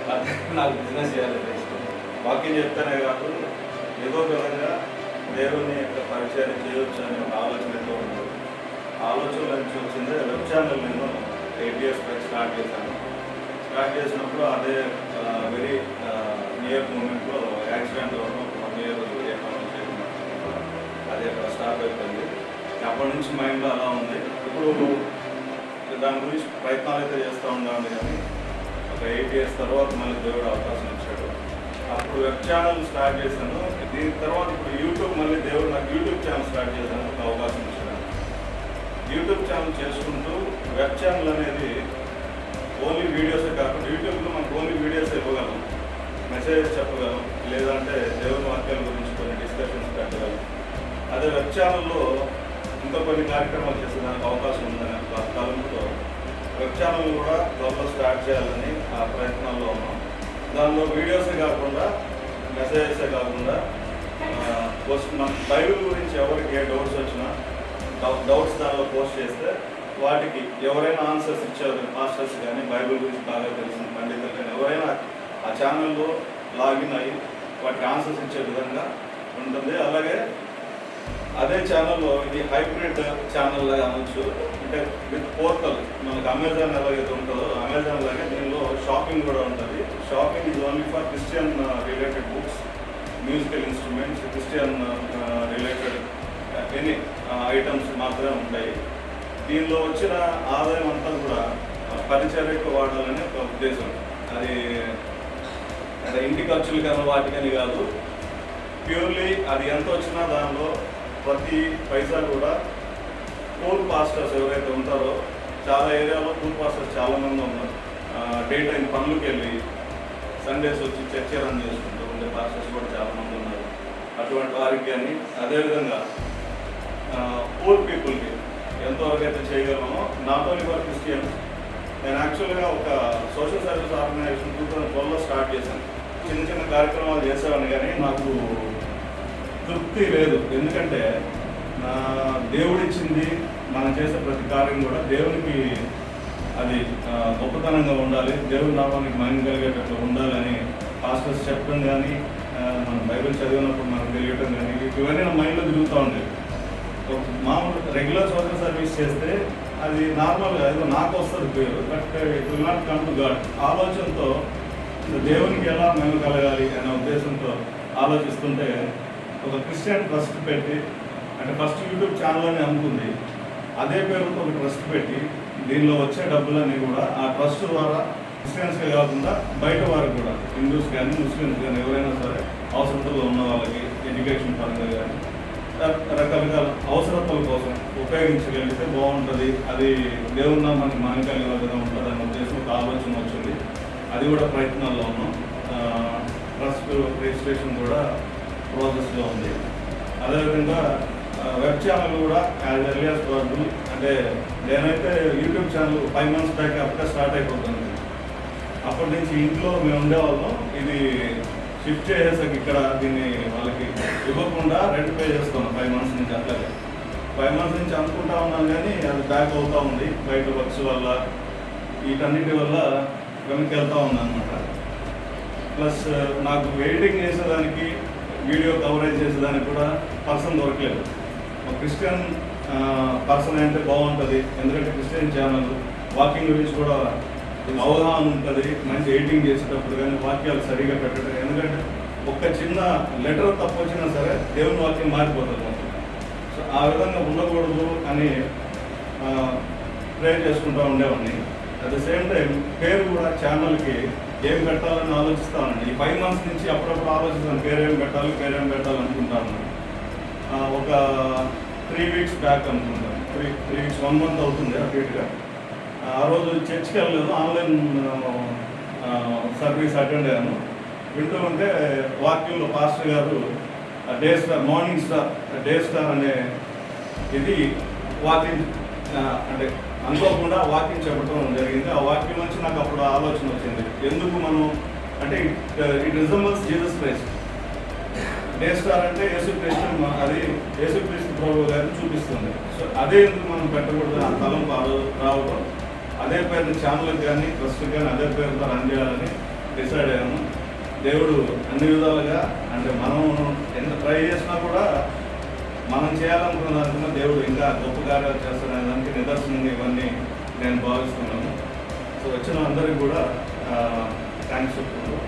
నాకు బిజినెస్ చేయాలని ఇష్టం. వాక్యం చెప్తానే కాదు, ఏదో విధంగా దేవుని యొక్క పరిచయం చేయొచ్చు అనే ఒక ఆలోచనతో ఉంది. ఆలోచన నుంచి వచ్చిందే వెబ్ ఛానల్ నేను 8 years బ్యాక్ స్టార్ట్ చేశాను. స్టార్ట్ చేసినప్పుడు అదే వెరీ నియర్ మూమెంట్లో యాక్సిడెంట్ అవ్వడం 1 year అది అక్కడ స్టాప్ అయిపోయింది. అప్పటి నుంచి మైండ్లో అలా ఉంది. ఇప్పుడు దాని గురించి ప్రయత్నాలు అయితే చేస్తూ ఉండాలి, కానీ ఒక 8 years తర్వాత మళ్ళీ దేవుడు అవకాశం ఇచ్చాడు. అప్పుడు వెబ్ ఛానల్ స్టార్ట్ చేశాను. దీని తర్వాత ఇప్పుడు యూట్యూబ్, మళ్ళీ దేవుడు నాకు యూట్యూబ్ ఛానల్ స్టార్ట్ చేశాను, ఒక అవకాశం ఇచ్చాడు. యూట్యూబ్ ఛానల్ చేసుకుంటూ వెబ్ ఛానల్ అనేది ఓన్లీ వీడియోసే కాకుండా, యూట్యూబ్లో మనకు ఓన్లీ వీడియోస్ ఇవ్వగలం, మెసేజెస్ చెప్పగలం, లేదంటే దేవుని వాక్యాల గురించి కొన్ని డిస్కషన్స్ పెట్టగలం. అదే వెబ్ ఛానల్లో ఇంకా కొన్ని కార్యక్రమాలు చేసేదానికి అవకాశం ఉందని ఆ కాలంలో వెబ్ ఛానల్ కూడా త్వరలో స్టార్ట్ చేయాలని ఆ ప్రయత్నాల్లో ఉన్నాం. దానిలో వీడియోసే కాకుండా, మెసేజెసే కాకుండా మన బైబిల్ గురించి ఎవరికి ఏ డౌట్స్ వచ్చినా డౌట్స్ దానిలో పోస్ట్ చేస్తే వాటికి ఎవరైనా ఆన్సర్స్ ఇచ్చారు, మాస్టర్స్ కానీ బైబిల్ గురించి బాగా తెలిసిన పండితులు కానీ ఎవరైనా ఆ ఛానల్లో లాగిన్ అయ్యి వాటికి ఆన్సర్స్ ఇచ్చే విధంగా ఉంటుంది. అలాగే అదే ఛానల్లో ఇది హైబ్రిడ్ ఛానల్ లాగా అనొచ్చు. అంటే విత్ పోర్టల్, మనకు అమెజాన్ ఎలాగైతే ఉంటుందో అమెజాన్ లాగే దీనిలో షాపింగ్ కూడా ఉంటుంది. Shopping is only for Christian related books, musical instruments, Christian related any items మాత్రమే ఉంటాయి. దీనిలో వచ్చిన ఆదాయం అంతా కూడా పరిచర్యకు వాడాలని ఒక ఉద్దేశం. అది అంటే ఇంటి ఖర్చులు కన్నా వాటికని కాదు, ప్యూర్లీ అది ఎంత వచ్చినా దానిలో ప్రతి పైసా కూడా పూర్ పాస్టర్స్ ఎవరైతే ఉంటారో, చాలా ఏరియాలో పూర్ పాస్టర్స్ చాలామంది ఉన్నారు. డే టైం పనులకు వెళ్ళి సండేస్ వచ్చి చర్చ రన్ చేసుకుంటూ ఉండే పాస్టర్స్ కూడా చాలామంది ఉన్నారు. అటువంటి వారికి కానీ, అదేవిధంగా పూర్ పీపుల్కి ఎంతవరకు అయితే చేయగలమో, నాట్ ఓన్లీ ఫర్ క్రిస్టియన్స్. నేను యాక్చువల్గా ఒక సోషల్ సర్వీస్ ఆర్గనైజేషన్ 2012లో స్టార్ట్ చేశాను. చిన్న చిన్న కార్యక్రమాలు చేసేవాడిని, కానీ నాకు తృప్తి లేదు. ఎందుకంటే నా దేవుడిచ్చింది మనం చేసే ప్రతి కార్యం కూడా దేవునికి అది గొప్పతనంగా ఉండాలి, దేవుడి నామానికి మహిమ కలిగేటట్లు ఉండాలని పాస్టర్స్ చెప్పడం కానీ, మనం బైబిల్ చదివినప్పుడు మనకు తెలియటం కానీ, ఇవన్నీ నా మైండ్లో తిరుగుతూ ఉండేది. మామూలు రెగ్యులర్ సోషల్ సర్వీస్ చేస్తే అది నార్మల్గా ఏదో నాకు వస్తుంది పేరు, but it will not come to God. ఆలోచనతో దేవునికి ఎలా మహిమ కలగాలి అనే ఉద్దేశంతో ఆలోచిస్తుంటే ఒక క్రిస్టియన్ ట్రస్ట్ పెట్టి, అంటే ఫస్ట్ యూట్యూబ్ ఛానల్ అని అనుకుంది, అదే పేరుతో ఒక ట్రస్ట్ పెట్టి దీనిలో వచ్చే డబ్బులన్నీ కూడా ఆ ట్రస్ట్ ద్వారా క్రిస్టియన్స్కే కాకుండా బయట వారికి కూడా, హిందూస్ కానీ ముస్లిమ్స్ కానీ ఎవరైనా సరే అవసరతలో ఉన్న వాళ్ళకి ఎడ్యుకేషన్ పరంగా కానీ రకరకాల అవసరతల కోసం ఉపయోగించగలిగితే బాగుంటుంది. అది దేవుని నామానికి మహిమ కలిగే విధంగా ఉంటుంది అనే ఉద్దేశం ఒక ఆలోచన వచ్చింది. అది కూడా ప్రయత్నాల్లో ఉన్నాం. ట్రస్ట్ రిజిస్ట్రేషన్ కూడా ప్రాసెస్లో ఉంది. అదేవిధంగా వెబ్ ఛానల్ కూడా యాజ్ ఎర్లీ యాజ్ పాసిబుల్, అంటే నేనైతే యూట్యూబ్ ఛానల్ 5 months బ్యాక్ అప్పుడే స్టార్ట్ అయిపోతుంది. అప్పటి నుంచి ఇంట్లో మేము ఉండేవాళ్ళం. ఇది షిఫ్ట్ చేసేసాక ఇక్కడ దీన్ని వాళ్ళకి ఇవ్వకుండా రెంట్ పే చేస్తున్నాం 5 months నుంచి. అట్లాగే 5 months నుంచి అనుకుంటా ఉన్నాను, కానీ అది బ్యాక్ అవుతూ ఉంది. బయట వర్క్స్ వల్ల, వీటన్నిటి వల్ల వెనక్కి వెళ్తూ ఉంది అనమాట. ప్లస్ నాకు ఎడిటింగ్ చేసేదానికి, వీడియో కవరేజ్ చేసేదానికి కూడా పర్సన్ దొరకలేదు. ఒక క్రిస్టియన్ పర్సన్ అయితే బాగుంటుంది, ఎందుకంటే క్రిస్టియన్ ఛానల్ వాకింగ్ గురించి కూడా అవగాహన ఉంటుంది. మంచి ఎడిటింగ్ చేసేటప్పుడు కానీ వాక్యాలు సరిగా పెట్టడం, ఎందుకంటే ఒక్క చిన్న లెటర్ తప్పు వచ్చినా సరే దేవుని వాక్యం మారిపోతుంది మొత్తం. సో ఆ విధంగా ఉండకూడదు అని ప్రే చేసుకుంటూ ఉండేవాడిని. అట్ ద సేమ్ టైం పేరు కూడా ఛానల్కి ఏం పెట్టాలని ఆలోచిస్తానండి. ఈ 5 months నుంచి అప్పుడప్పుడు ఆలోచిస్తాను, పేరేం పెట్టాలి అనుకుంటాను. ఒక 3 weeks బ్యాక్ అనుకుంటాను, 3 weeks 1 month అవుతుంది అప్డేట్గా. ఆ రోజు చర్చ్కి వెళ్ళలేదు, ఆన్లైన్ సర్వీస్ అటెండ్ అయ్యాను. వింటూ ఉంటే వాక్యంలో పాస్టర్ గారు day star, morning star, day star అనే ఇది వాకింగ్, అంటే అనుకోకుండా వాక్యం చెప్పడం జరిగింది. ఆ వాక్యం నుంచి నాకు అప్పుడు ఆలోచన వచ్చింది, ఎందుకు మనం అంటే it resembles Jesus Christ. Day star అంటే యేసుక్రీస్తు, అది యేసుక్రీస్తు ప్రభు గారిని చూపిస్తుంది. సో అదే ఎందుకు మనం పెట్టకూడదు ఆ తలం రావడం, అదే పేరు ఛానల్కి కానీ ట్రస్ట్కి కానీ అదే పేరుతో రన్ చేయాలని డిసైడ్ అయ్యాను. దేవుడు అన్ని విధాలుగా అంటే మనం ఎంత ట్రై చేసినా కూడా మనం చేయాలనుకున్న దానికన్నా దేవుడు ఇంకా గొప్ప కార్యాలు చేస్తాడనే దానికి నిదర్శనంగా ఇవన్నీ నేను భావిస్తున్నాను. సో వచ్చిన అందరికీ కూడా థ్యాంక్స్ చెప్తున్నాను.